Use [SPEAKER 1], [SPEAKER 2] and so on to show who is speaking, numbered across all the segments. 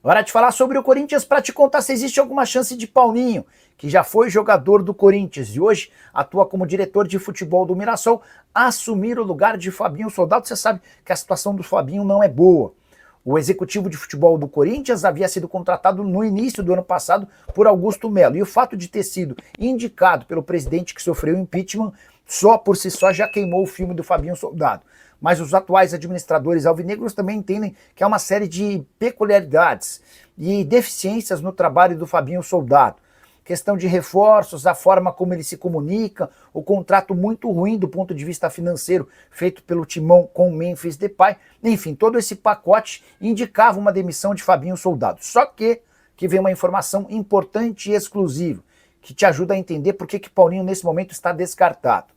[SPEAKER 1] Hora de falar sobre o Corinthians para te contar se existe alguma chance de Paulinho, que já foi jogador do Corinthians e hoje atua como diretor de futebol do Mirassol, assumir o lugar de Fabinho Soldado. Você sabe que a situação do Fabinho não é boa. O executivo de futebol do Corinthians havia sido contratado no início do ano passado por Augusto Melo. E o fato de ter sido indicado pelo presidente que sofreu impeachment, só por si só já queimou o filme do Fabinho Soldado. Mas os atuais administradores alvinegros também entendem que há uma série de peculiaridades e deficiências no trabalho do Fabinho Soldado. Questão de reforços, a forma como ele se comunica, o contrato muito ruim do ponto de vista financeiro feito pelo Timão com o Memphis Depay, enfim, todo esse pacote indicava uma demissão de Fabinho Soldado. Só que vem uma informação importante e exclusiva, que te ajuda a entender por que Paulinho nesse momento está descartado.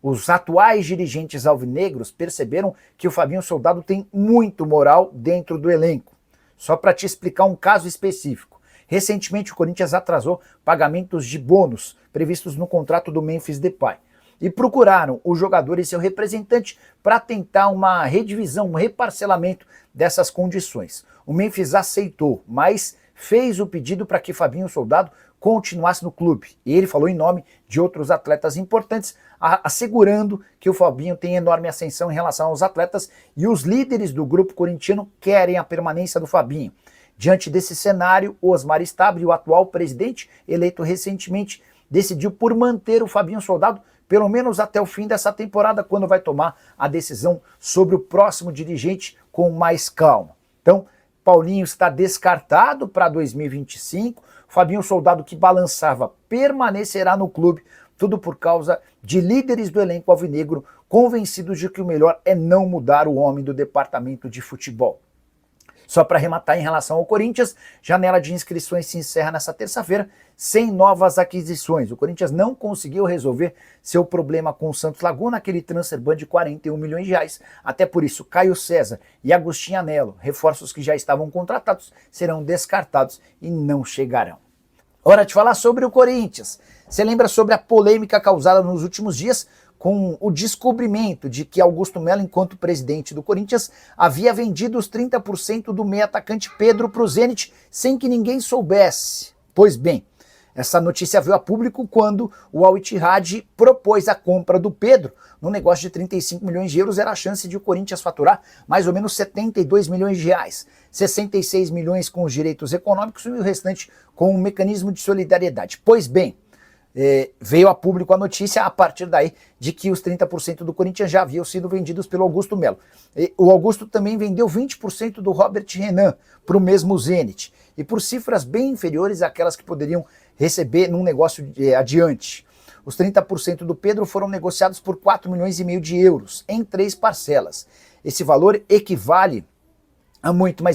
[SPEAKER 1] Os atuais dirigentes alvinegros perceberam que o Fabinho Soldado tem muito moral dentro do elenco. Só para te explicar um caso específico. Recentemente o Corinthians atrasou pagamentos de bônus previstos no contrato do Memphis Depay. E procuraram o jogador e seu representante para tentar uma redivisão, um reparcelamento dessas condições. O Memphis aceitou, mas fez o pedido para que Fabinho Soldado continuasse no clube. E ele falou em nome de outros atletas importantes, assegurando que o Fabinho tem enorme ascensão em relação aos atletas e os líderes do grupo corintiano querem a permanência do Fabinho. Diante desse cenário, o Osmar Stabile, o atual presidente, eleito recentemente, decidiu por manter o Fabinho Soldado pelo menos até o fim dessa temporada, quando vai tomar a decisão sobre o próximo dirigente com mais calma. Então, Paulinho está descartado para 2025, Fabinho Soldado, que balançava, permanecerá no clube, tudo por causa de líderes do elenco alvinegro convencidos de que o melhor é não mudar o homem do departamento de futebol. Só para arrematar em relação ao Corinthians, janela de inscrições se encerra nessa terça-feira sem novas aquisições. O Corinthians não conseguiu resolver seu problema com o Santos Laguna, aquele transfer ban de 41 milhões de reais. Até por isso, Caio César e Agostinho Anello, reforços que já estavam contratados, serão descartados e não chegarão. Hora de falar sobre o Corinthians. Você lembra sobre a polêmica causada nos últimos dias com o descobrimento de que Augusto Melo, enquanto presidente do Corinthians, havia vendido os 30% do meio atacante Pedro para o Zenit sem que ninguém soubesse. Pois bem, essa notícia veio a público quando o Al Ittihad propôs a compra do Pedro. No negócio de 35 milhões de euros era a chance de o Corinthians faturar mais ou menos 72 milhões de reais. 66 milhões com os direitos econômicos e o restante com o mecanismo de solidariedade. Pois bem, veio a público a notícia a partir daí de que os 30% do Corinthians já haviam sido vendidos pelo Augusto Melo. O Augusto também vendeu 20% do Robert Renan para o mesmo Zenit e por cifras bem inferiores àquelas que poderiam receber num negócio adiante. Os 30% do Pedro foram negociados por 4 milhões e meio de euros em 3 parcelas. Esse valor equivale a muito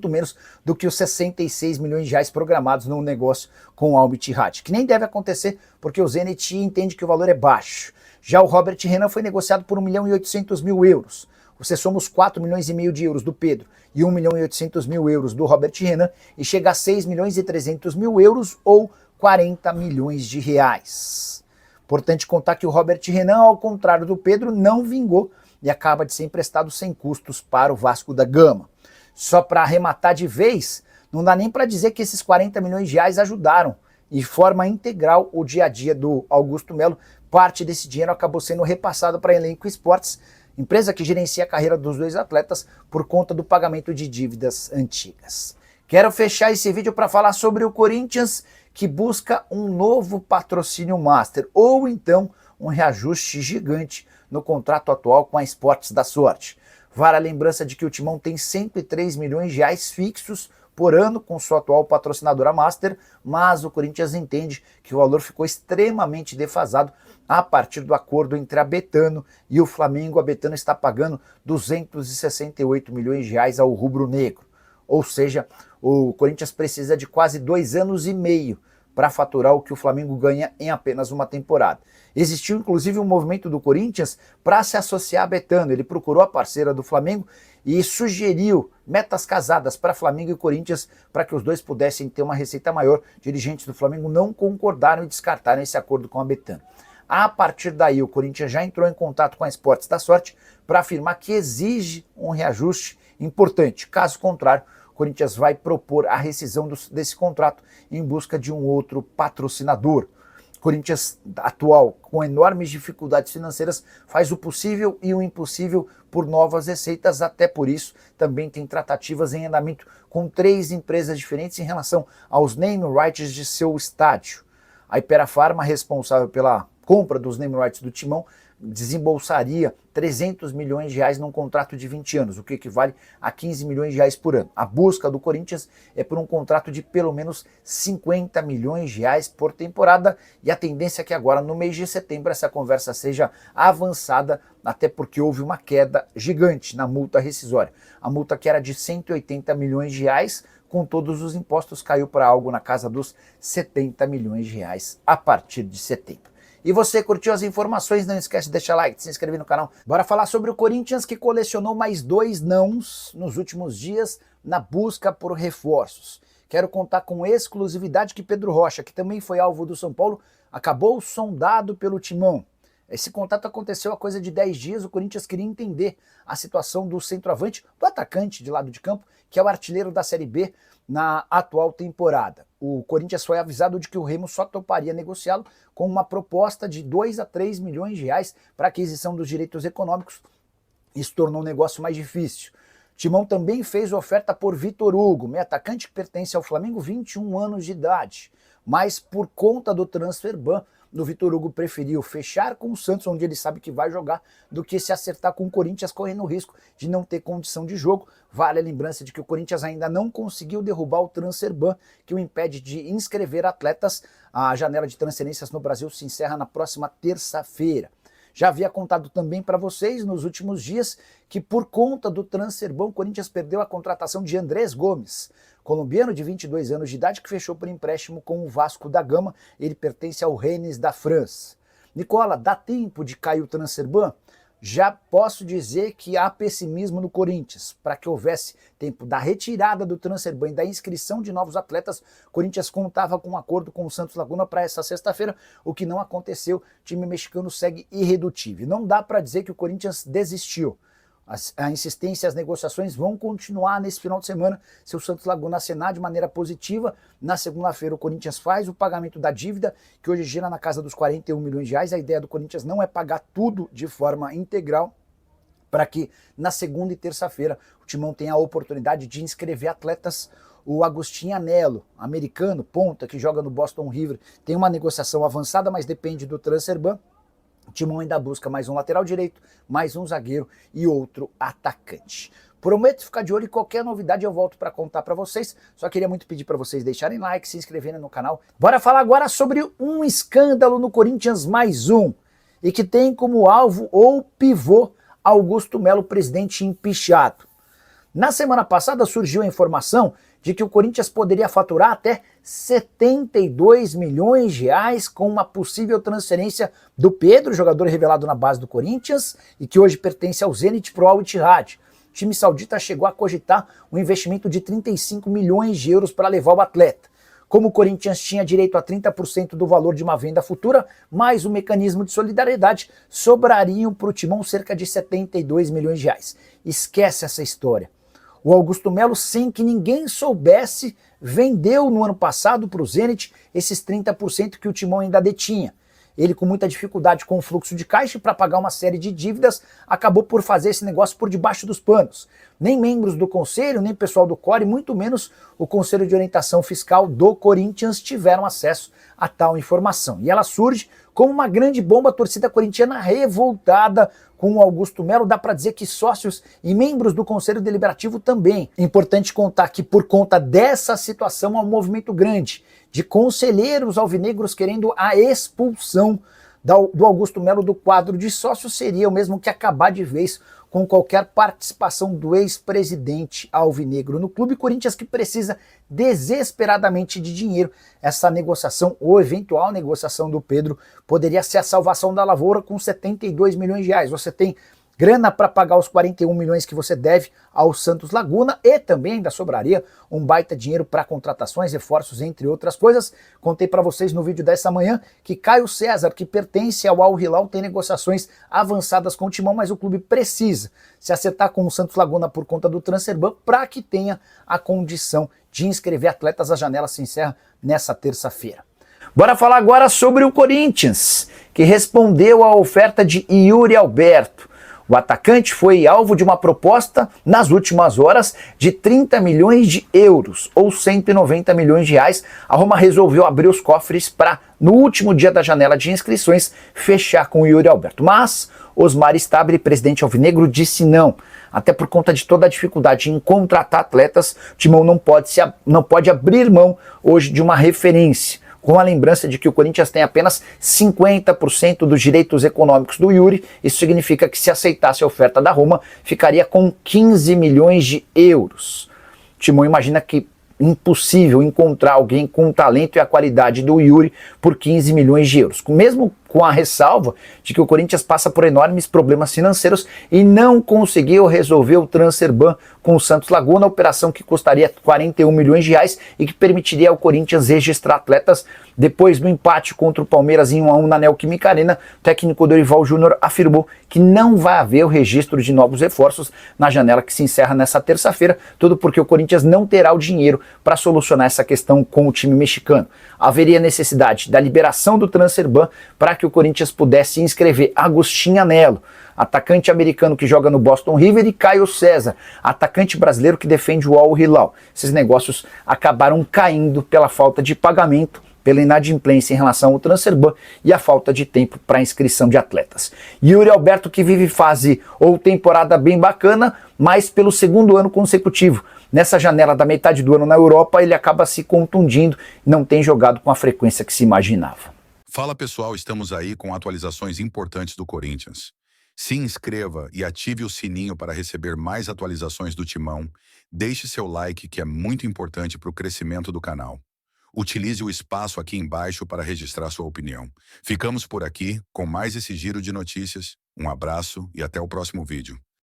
[SPEAKER 1] menos do que os 66 milhões de reais programados no negócio com o Al Ittihad, que nem deve acontecer porque o Zenit entende que o valor é baixo. Já o Robert Renan foi negociado por 1 milhão e 800 mil euros. Você soma os 4 milhões e meio de euros do Pedro e 1 milhão e 800 mil euros do Robert Renan e chega a 6 milhões e 300 mil euros ou 40 milhões de reais. Importante contar que o Robert Renan, ao contrário do Pedro, não vingou e acaba de ser emprestado sem custos para o Vasco da Gama. Só para arrematar de vez, não dá nem para dizer que esses 40 milhões de reais ajudaram de forma integral o dia a dia do Augusto Melo. Parte desse dinheiro acabou sendo repassado para a Elenco Esportes, empresa que gerencia a carreira dos dois atletas por conta do pagamento de dívidas antigas. Quero fechar esse vídeo para falar sobre o Corinthians, que busca um novo patrocínio master, ou então um reajuste gigante no contrato atual com a Esportes da Sorte. Vale a lembrança de que o Timão tem 103 milhões de reais fixos por ano com sua atual patrocinadora master, mas o Corinthians entende que o valor ficou extremamente defasado a partir do acordo entre a Betano e o Flamengo. A Betano está pagando 268 milhões de reais ao rubro-negro. Ou seja, o Corinthians precisa de quase 2 anos e meio para faturar o que o Flamengo ganha em apenas uma temporada. Existiu inclusive um movimento do Corinthians para se associar à Betano. Ele procurou a parceira do Flamengo e sugeriu metas casadas para Flamengo e Corinthians para que os dois pudessem ter uma receita maior. Dirigentes do Flamengo não concordaram e descartaram esse acordo com a Betano. A partir daí, o Corinthians já entrou em contato com a Esportes da Sorte para afirmar que exige um reajuste importante. Caso contrário, Corinthians vai propor a rescisão desse contrato em busca de um outro patrocinador. Corinthians atual, com enormes dificuldades financeiras, faz o possível e o impossível por novas receitas, até por isso também tem tratativas em andamento com 3 empresas diferentes em relação aos name rights de seu estádio. A Hypera Pharma, responsável pela compra dos name rights do Timão, desembolsaria 300 milhões de reais num contrato de 20 anos, o que equivale a 15 milhões de reais por ano. A busca do Corinthians é por um contrato de pelo menos 50 milhões de reais por temporada, e a tendência é que agora, no mês de setembro, essa conversa seja avançada, até porque houve uma queda gigante na multa rescisória. A multa, que era de 180 milhões de reais, com todos os impostos, caiu para algo na casa dos 70 milhões de reais a partir de setembro. E você curtiu as informações? Não esquece de deixar like, de se inscrever no canal. Bora falar sobre o Corinthians, que colecionou mais 2 nãos nos últimos dias na busca por reforços. Quero contar com exclusividade que Pedro Rocha, que também foi alvo do São Paulo, acabou sondado pelo Timão. Esse contato aconteceu há coisa de 10 dias, o Corinthians queria entender a situação do centroavante, do atacante de lado de campo, que é o artilheiro da Série B na atual temporada. O Corinthians foi avisado de que o Remo só toparia negociá-lo com uma proposta de 2 a 3 milhões de reais para aquisição dos direitos econômicos. Isso tornou o negócio mais difícil. Timão também fez oferta por Vitor Hugo, meio atacante que pertence ao Flamengo, 21 anos de idade. Mas por conta do transfer ban, o Vitor Hugo preferiu fechar com o Santos, onde ele sabe que vai jogar, do que se acertar com o Corinthians, correndo o risco de não ter condição de jogo. Vale a lembrança de que o Corinthians ainda não conseguiu derrubar o transfer ban, que o impede de inscrever atletas. A janela de transferências no Brasil se encerra na próxima terça-feira. Já havia contado também para vocês nos últimos dias que, por conta do transfer ban, o Corinthians perdeu a contratação de Andrés Gomes, colombiano de 22 anos de idade, que fechou por empréstimo com o Vasco da Gama. Ele pertence ao Rennes da França. Nicola, dá tempo de cair o transfer ban? Já posso dizer que há pessimismo no Corinthians. Para que houvesse tempo da retirada do transfer ban e da inscrição de novos atletas, o Corinthians contava com um acordo com o Santos Laguna para essa sexta-feira, o que não aconteceu. O time mexicano segue irredutível. Não dá para dizer que o Corinthians desistiu. A insistência e as negociações vão continuar nesse final de semana se o Santos Laguna assinar de maneira positiva. Na segunda-feira o Corinthians faz o pagamento da dívida, que hoje gira na casa dos 41 milhões de reais. A ideia do Corinthians não é pagar tudo de forma integral, para que na segunda e terça-feira o Timão tenha a oportunidade de inscrever atletas. O Agostinho Anello, americano, ponta, que joga no Boston River, tem uma negociação avançada, mas depende do transfer ban. O Timão ainda busca mais um lateral direito, mais um zagueiro e outro atacante. Prometo ficar de olho em qualquer novidade, eu volto para contar para vocês. Só queria muito pedir para vocês deixarem like, se inscreverem no canal. Bora falar agora sobre um escândalo no Corinthians, mais um, e que tem como alvo ou pivô Augusto Melo, presidente empichado. Na semana passada surgiu a informação de que o Corinthians poderia faturar até 72 milhões de reais com uma possível transferência do Pedro, jogador revelado na base do Corinthians e que hoje pertence ao Zenit pro Al Ittihad. O time saudita chegou a cogitar um investimento de 35 milhões de euros para levar o atleta. Como o Corinthians tinha direito a 30% do valor de uma venda futura, mais o mecanismo de solidariedade, sobrariam para o Timão cerca de 72 milhões de reais. Esquece essa história. O Augusto Melo, sem que ninguém soubesse, vendeu no ano passado para o Zenit esses 30% que o Timão ainda detinha. Ele, com muita dificuldade com o fluxo de caixa para pagar uma série de dívidas, acabou por fazer esse negócio por debaixo dos panos. Nem membros do conselho, nem pessoal do CORE, muito menos o Conselho de Orientação Fiscal do Corinthians tiveram acesso a tal informação. E ela surge como uma grande bomba, a torcida corintiana revoltada com o Augusto Melo. Dá para dizer que sócios e membros do Conselho Deliberativo também. Importante contar que, por conta dessa situação, há um movimento grande de conselheiros alvinegros querendo a expulsão do Augusto Melo do quadro de sócios. Seria o mesmo que acabar de vez com qualquer participação do ex-presidente alvinegro no clube. Corinthians, que precisa desesperadamente de dinheiro. Essa negociação, ou eventual negociação do Pedro, poderia ser a salvação da lavoura com 72 milhões de reais. Você tem grana para pagar os 41 milhões que você deve ao Santos Laguna e também ainda sobraria um baita dinheiro para contratações, reforços, entre outras coisas. Contei para vocês no vídeo dessa manhã que Caio César, que pertence ao Al Hilal, tem negociações avançadas com o Timão, mas o clube precisa se acertar com o Santos Laguna por conta do Transferban para que tenha a condição de inscrever atletas. A janela se encerra nessa terça-feira. Bora falar agora sobre o Corinthians, que respondeu à oferta de Yuri Alberto. O atacante foi alvo de uma proposta nas últimas horas de 30 milhões de euros, ou 190 milhões de reais. A Roma resolveu abrir os cofres para, no último dia da janela de inscrições, fechar com o Yuri Alberto. Mas Osmar Stabile, presidente alvinegro, disse não. Até por conta de toda a dificuldade em contratar atletas, o Timão não pode abrir mão hoje de uma referência. Com a lembrança de que o Corinthians tem apenas 50% dos direitos econômicos do Yuri, isso significa que se aceitasse a oferta da Roma, ficaria com 15 milhões de euros. O Timão imagina que impossível encontrar alguém com o talento e a qualidade do Yuri por 15 milhões de euros. Mesmo com a ressalva de que o Corinthians passa por enormes problemas financeiros e não conseguiu resolver o Transferban com o Santos Laguna, operação que custaria 41 milhões de reais e que permitiria ao Corinthians registrar atletas. Depois do empate contra o Palmeiras em 1-1 na Neoquímica Arena, o técnico Dorival Júnior afirmou que não vai haver o registro de novos reforços na janela que se encerra nessa terça-feira, tudo porque o Corinthians não terá o dinheiro para solucionar essa questão com o time mexicano. Haveria necessidade da liberação do Transferban para que o Corinthians pudesse inscrever Agostinho Anello, atacante americano que joga no Boston River, e Caio César, atacante brasileiro que defende o Al Hilal. Esses negócios acabaram caindo pela falta de pagamento, pela inadimplência em relação ao Transferban e a falta de tempo para inscrição de atletas. Yuri Alberto, que vive fase ou temporada bem bacana, mas pelo segundo ano consecutivo. Nessa janela da metade do ano na Europa, ele acaba se contundindo e não tem jogado com a frequência que se imaginava.
[SPEAKER 2] Fala pessoal, estamos aí com atualizações importantes do Corinthians. Se inscreva e ative o sininho para receber mais atualizações do Timão. Deixe seu like, que é muito importante para o crescimento do canal. Utilize o espaço aqui embaixo para registrar sua opinião. Ficamos por aqui com mais esse giro de notícias. Um abraço e até o próximo vídeo.